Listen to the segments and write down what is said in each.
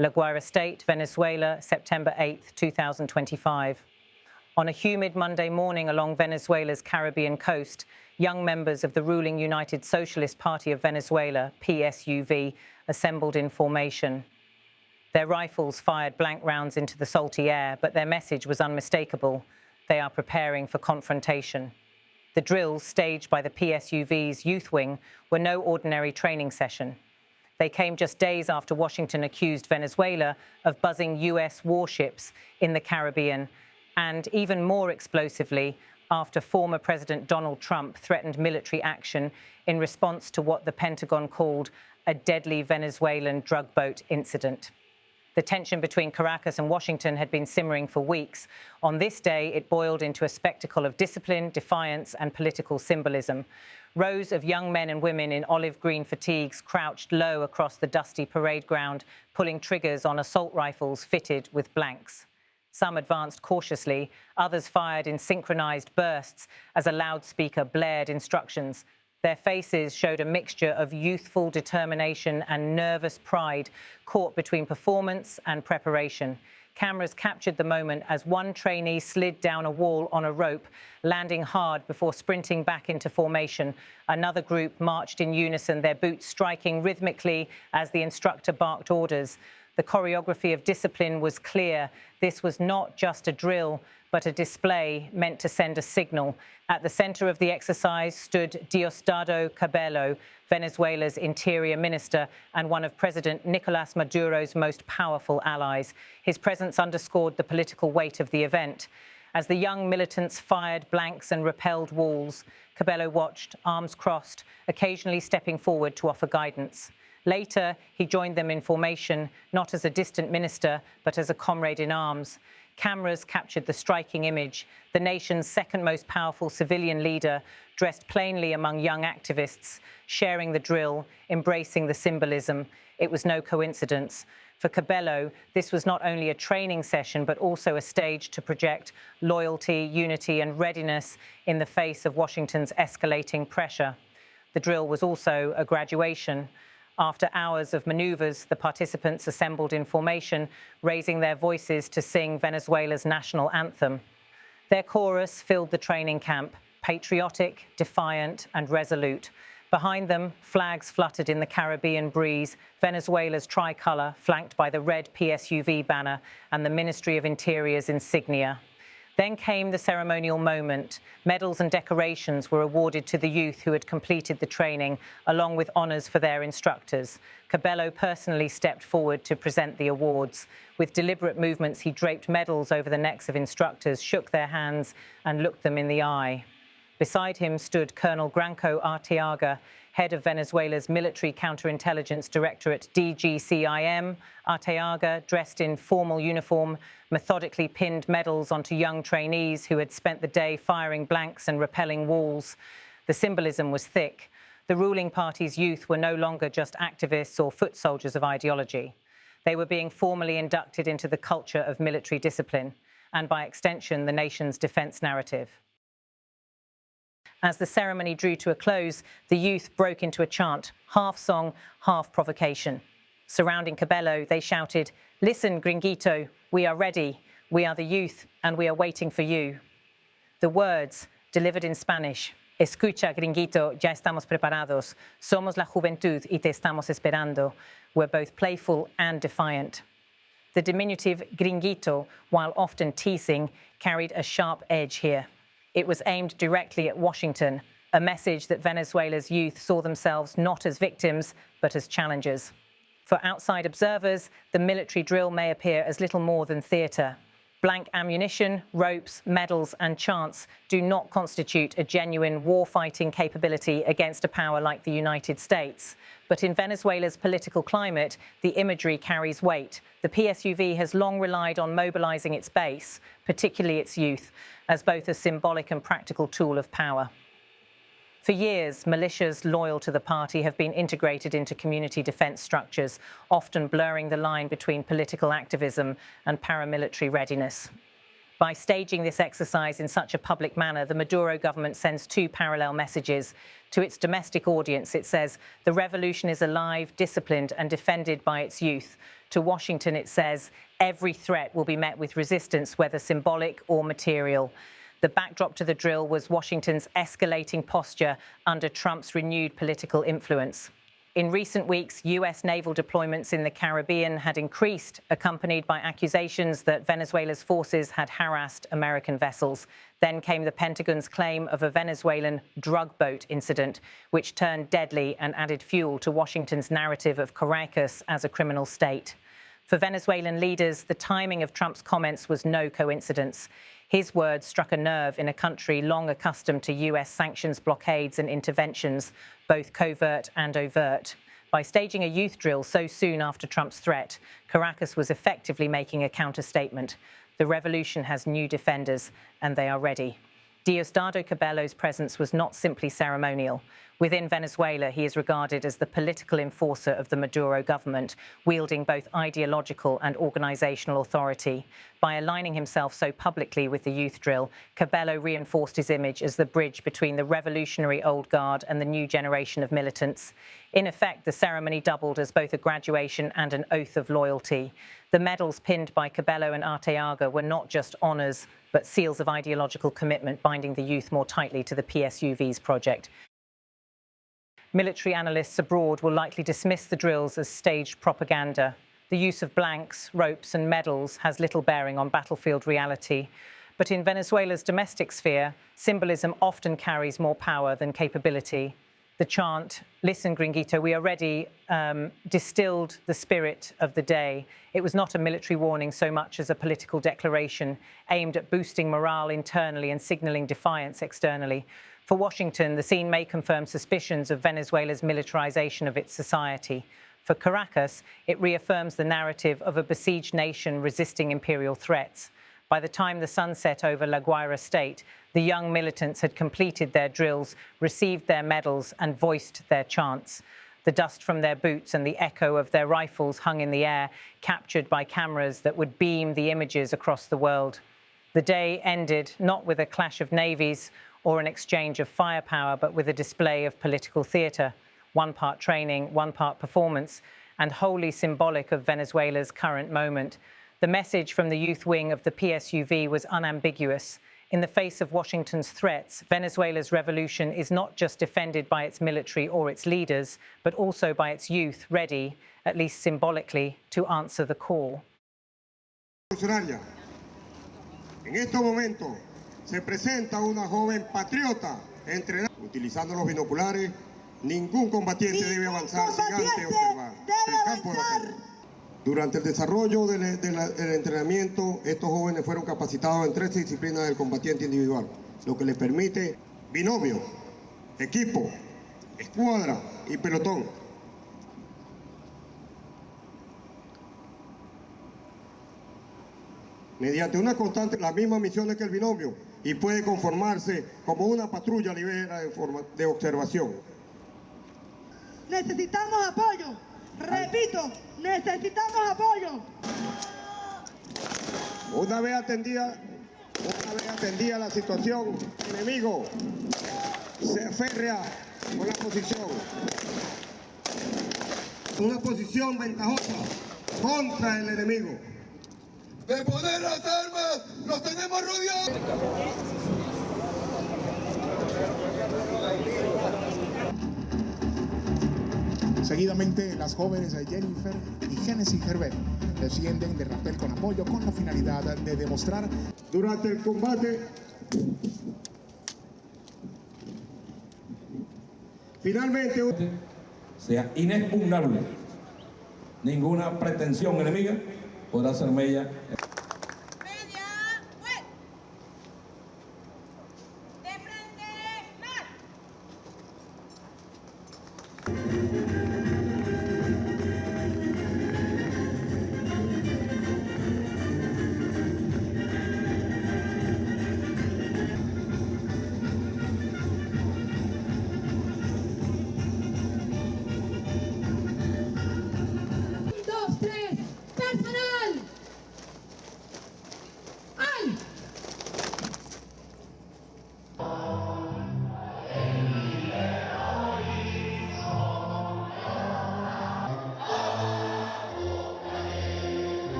La Guaira State, Venezuela, September 8, 2025. On a humid Monday morning along Venezuela's Caribbean coast, young members of the ruling United Socialist Party of Venezuela, PSUV, assembled in formation. Their rifles fired blank rounds into the salty air, but their message was unmistakable. They are preparing for confrontation. The drills staged by the PSUV's youth wing were no ordinary training session. They came just days after Washington accused Venezuela of buzzing US warships in the Caribbean, and even more explosively, after former President Donald Trump threatened military action in response to what the Pentagon called a deadly Venezuelan drug boat incident. The tension between Caracas and Washington had been simmering for weeks. On this day, it boiled into a spectacle of discipline, defiance, and political symbolism. Rows of young men and women in olive green fatigues crouched low across the dusty parade ground, pulling triggers on assault rifles fitted with blanks. Some advanced cautiously, others fired in synchronized bursts as a loudspeaker blared instructions. Their faces showed a mixture of youthful determination and nervous pride caught between performance and preparation. Cameras captured the moment as one trainee slid down a wall on a rope, landing hard before sprinting back into formation. Another group marched in unison, their boots striking rhythmically as the instructor barked orders. The choreography of discipline was clear. This was not just a drill, but a display meant to send a signal. At the center of the exercise stood Diosdado Cabello, Venezuela's Interior Minister and one of President Nicolas Maduro's most powerful allies. His presence underscored the political weight of the event. As the young militants fired blanks and repelled walls, Cabello watched, arms crossed, occasionally stepping forward to offer guidance. Later, he joined them in formation, not as a distant minister, but as a comrade in arms. Cameras captured the striking image. The nation's second most powerful civilian leader, dressed plainly among young activists, sharing the drill, embracing the symbolism. It was no coincidence. For Cabello, this was not only a training session, but also a stage to project loyalty, unity, and readiness in the face of Washington's escalating pressure. The drill was also a graduation. After hours of maneuvers, the participants assembled in formation, raising their voices to sing Venezuela's national anthem. Their chorus filled the training camp, patriotic, defiant, and resolute. Behind them, flags fluttered in the Caribbean breeze, Venezuela's tricolor flanked by the red PSUV banner and the Ministry of Interior's insignia. Then came the ceremonial moment. Medals and decorations were awarded to the youth who had completed the training, along with honors for their instructors. Cabello personally stepped forward to present the awards. With deliberate movements, he draped medals over the necks of instructors, shook their hands, and looked them in the eye. Beside him stood Colonel Granco Arteaga, head of Venezuela's Military Counterintelligence Directorate, DGCIM. Arteaga, dressed in formal uniform, methodically pinned medals onto young trainees who had spent the day firing blanks and repelling walls. The symbolism was thick. The ruling party's youth were no longer just activists or foot soldiers of ideology. They were being formally inducted into the culture of military discipline, and by extension, the nation's defense narrative. As the ceremony drew to a close, the youth broke into a chant, half song, half provocation. Surrounding Cabello, they shouted, "Listen, Gringuito, we are ready. We are the youth, and we are waiting for you." The words, delivered in Spanish, "Escucha, Gringuito, ya estamos preparados. Somos la juventud y te estamos esperando," were both playful and defiant. The diminutive Gringuito, while often teasing, carried a sharp edge here. It was aimed directly at Washington, a message that Venezuela's youth saw themselves not as victims, but as challengers. For outside observers, the military drill may appear as little more than theatre. Blank ammunition, ropes, medals, and chants do not constitute a genuine war-fighting capability against a power like the United States. But in Venezuela's political climate, the imagery carries weight. The PSUV has long relied on mobilizing its base, particularly its youth, as both a symbolic and practical tool of power. For years, militias loyal to the party have been integrated into community defense structures, often blurring the line between political activism and paramilitary readiness. By staging this exercise in such a public manner, the Maduro government sends two parallel messages. To its domestic audience, it says, the revolution is alive, disciplined, and defended by its youth. To Washington, it says, every threat will be met with resistance, whether symbolic or material. The backdrop to the drill was Washington's escalating posture under Trump's renewed political influence. In recent weeks, US naval deployments in the Caribbean had increased, accompanied by accusations that Venezuela's forces had harassed American vessels. Then came the Pentagon's claim of a Venezuelan drug boat incident, which turned deadly and added fuel to Washington's narrative of Caracas as a criminal state. For Venezuelan leaders, the timing of Trump's comments was no coincidence. His words struck a nerve in a country long accustomed to US sanctions, blockades and interventions, both covert and overt. By staging a youth drill so soon after Trump's threat, Caracas was effectively making a counter-statement. The revolution has new defenders, and they are ready. Diosdado Cabello's presence was not simply ceremonial. Within Venezuela, he is regarded as the political enforcer of the Maduro government, wielding both ideological and organizational authority. By aligning himself so publicly with the youth drill, Cabello reinforced his image as the bridge between the revolutionary old guard and the new generation of militants. In effect, the ceremony doubled as both a graduation and an oath of loyalty. The medals pinned by Cabello and Arteaga were not just honors, but seals of ideological commitment binding the youth more tightly to the PSUV's project. Military analysts abroad will likely dismiss the drills as staged propaganda. The use of blanks, ropes and medals has little bearing on battlefield reality. But in Venezuela's domestic sphere, symbolism often carries more power than capability. The chant, "Listen, Gringuito, we are ready," distilled the spirit of the day. It was not a military warning so much as a political declaration aimed at boosting morale internally and signaling defiance externally. For Washington, the scene may confirm suspicions of Venezuela's militarization of its society. For Caracas, it reaffirms the narrative of a besieged nation resisting imperial threats. By the time the sun set over La Guaira state, the young militants had completed their drills, received their medals, and voiced their chants. The dust from their boots and the echo of their rifles hung in the air, captured by cameras that would beam the images across the world. The day ended not with a clash of navies or an exchange of firepower, but with a display of political theatre, one part training, one part performance, and wholly symbolic of Venezuela's current moment. The message from the youth wing of the PSUV was unambiguous. In the face of Washington's threats, Venezuela's revolution is not just defended by its military or its leaders, but also by its youth ready, at least symbolically, to answer the call. En estos momentos se presenta una joven patriota entrenada. Utilizando los binoculares, ningún combatiente debe avanzar sin antes observar el campo de batalla. Durante el desarrollo del entrenamiento, estos jóvenes fueron capacitados en 13 disciplinas del combatiente individual, lo que les permite binomio, equipo, escuadra y pelotón. Mediante una constante, las mismas misiones que el binomio, y puede conformarse como una patrulla ligera de observación. Necesitamos apoyo. Repito, necesitamos apoyo. Una vez atendida la situación, el enemigo se aferra con la posición. Una posición ventajosa contra el enemigo. De poner las armas, nos tenemos rodeados. Seguidamente, las jóvenes Jennifer y Genesis Herbert descienden de rapel con apoyo con la finalidad de demostrar. Durante el combate, finalmente sea inexpugnable. Ninguna pretensión enemiga podrá ser mella.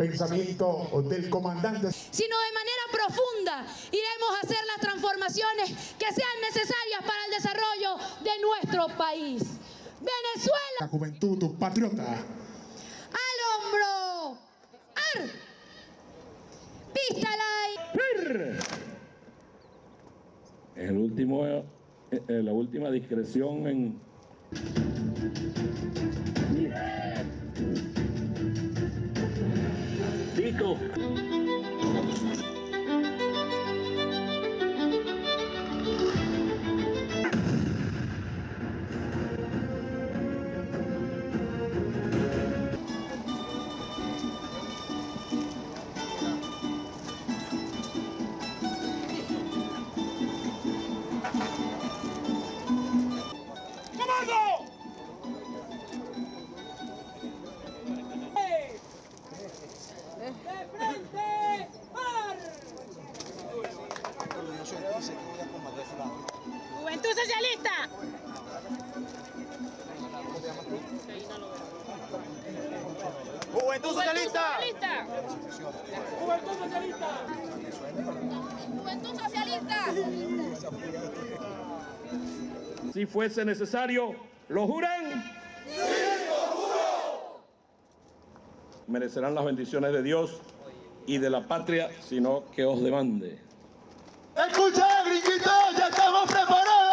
pensamiento del comandante. Sino de manera profunda iremos a hacer las transformaciones que sean necesarias para el desarrollo de nuestro país. Venezuela. La juventud patriota. ¡Al hombro! ¡Ar! ¡Pístala! La última discreción en... Listo. ¡Juventud Socialista! ¡Juventud Socialista! ¡Juventud Socialista! ¡Juventud Socialista! Si fuese necesario, ¿lo juran? ¡Sí, lo juro! Merecerán las bendiciones de Dios y de la patria, sino que os demande. ¡Escucha, gringuitos! ¡Ya estamos preparados!